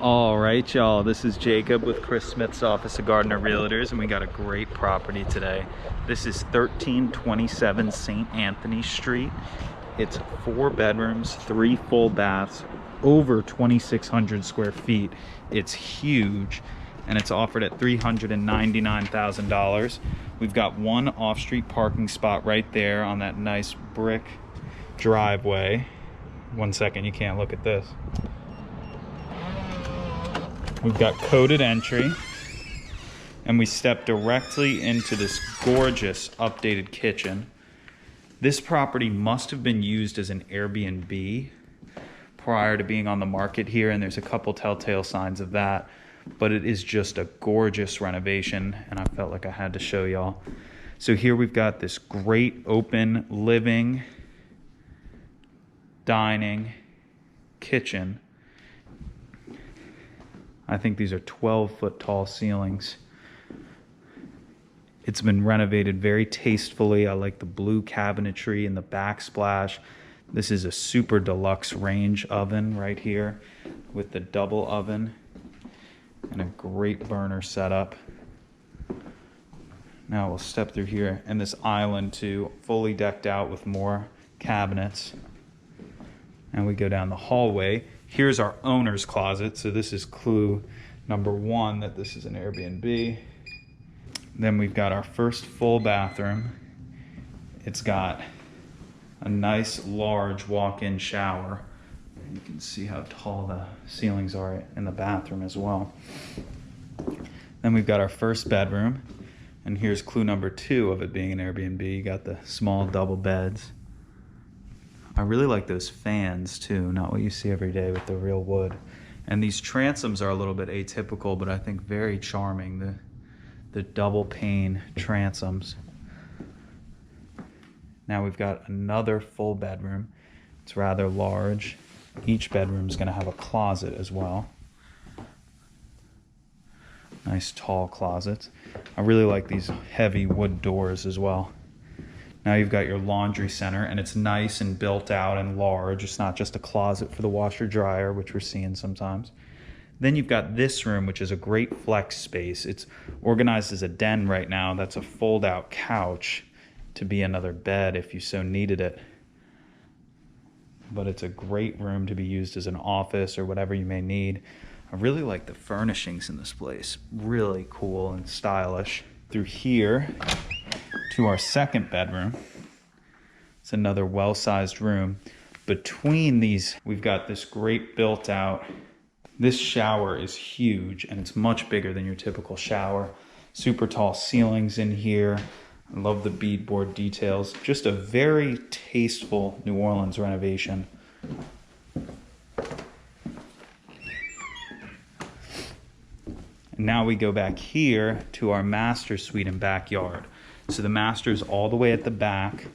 All right, y'all, this is Jacob with Chris Smith's Office of Gardner Realtors, and we got a great property today. This is 1327 St. Anthony Street. It's 4 bedrooms, 3 full baths, over 2,600 square feet. It's huge, and it's offered at $399,000. We've got 1 off-street parking spot right there on that nice brick driveway. 1 second, you can't look at this. We've got coded entry, and we step directly into this gorgeous updated kitchen. This property must have been used as an Airbnb prior to being on the market here, and there's a couple telltale signs of that, but it is just a gorgeous renovation, and I felt like I had to show y'all. So here we've got this great open living, dining, kitchen. I think these are 12-foot tall ceilings. It's been renovated very tastefully. I like the blue cabinetry and the backsplash. This is a super deluxe range oven right here with the double oven and a great burner setup. Now we'll step through here, and this island too, fully decked out with more cabinets. And we go down the hallway. Here's our owner's closet. So this is clue number 1 that this is an Airbnb. Then we've got our first full bathroom. It's got a nice large walk-in shower. You can see how tall the ceilings are in the bathroom as well. Then we've got our first bedroom. And here's clue number 2 of it being an Airbnb. You got the small double beds. I really like those fans too, not what you see every day with the real wood. And these transoms are a little bit atypical, but I think very charming, the double pane transoms. Now we've got another full bedroom. It's rather large. Each bedroom is going to have a closet as well. Nice tall closets. I really like these heavy wood doors as well. Now you've got your laundry center, and it's nice and built out and large. It's not just a closet for the washer dryer, which we're seeing sometimes. Then you've got this room, which is a great flex space. It's organized as a den right now. That's a fold-out couch to be another bed if you so needed it. But it's a great room to be used as an office or whatever you may need. I really like the furnishings in this place. Really cool and stylish. Through here to our second bedroom. It's another well-sized room. Between these, we've got this great built out. This shower is huge, and it's much bigger than your typical shower. Super tall ceilings in here. I love the beadboard details. Just a very tasteful New Orleans renovation. And now we go back here to our master suite and backyard. So the master is all the way at the back,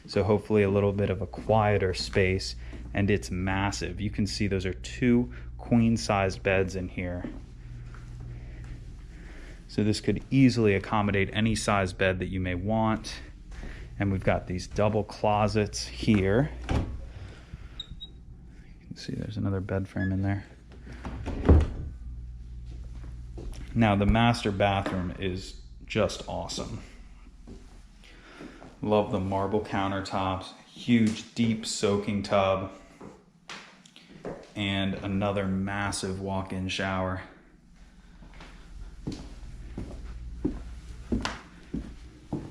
so hopefully a little bit of a quieter space, and it's massive. You can see those are 2 queen-sized beds in here. So this could easily accommodate any size bed that you may want. And we've got these double closets here. You can see there's another bed frame in there. Now the master bathroom is just awesome. Love the marble countertops, huge deep soaking tub, and another massive walk-in shower.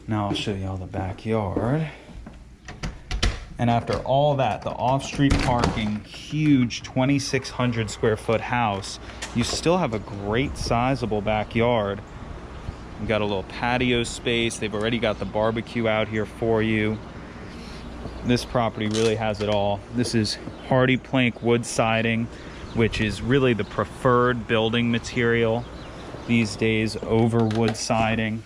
Now I'll show you all the backyard. And after all that, the off-street parking, huge 2,600 square foot house, you still have a great sizable backyard. You've got a little patio space. They've already got the barbecue out here for you. This property really has it all. This is hardy plank wood siding, which is really the preferred building material these days over wood siding.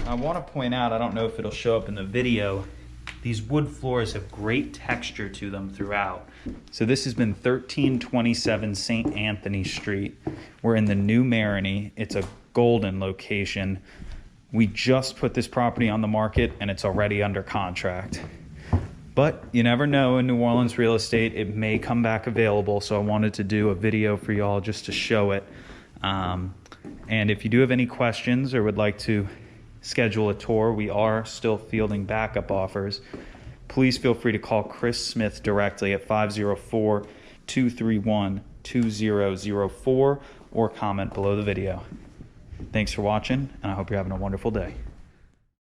I want to point out, I don't know if it'll show up in the video, these wood floors have great texture to them throughout. So this has been 1327 St. Anthony Street. We're in the new Marigny. It's a golden location. We just put this property on the market and it's already under contract. But you never know in New Orleans real estate, it may come back available. So I wanted to do a video for y'all just to show it. And if you do have any questions or would like to schedule a tour, we are still fielding backup offers. Please feel free to call Chris Smith directly at 504-231-2004 or comment below the video. Thanks for watching, and I hope you're having a wonderful day.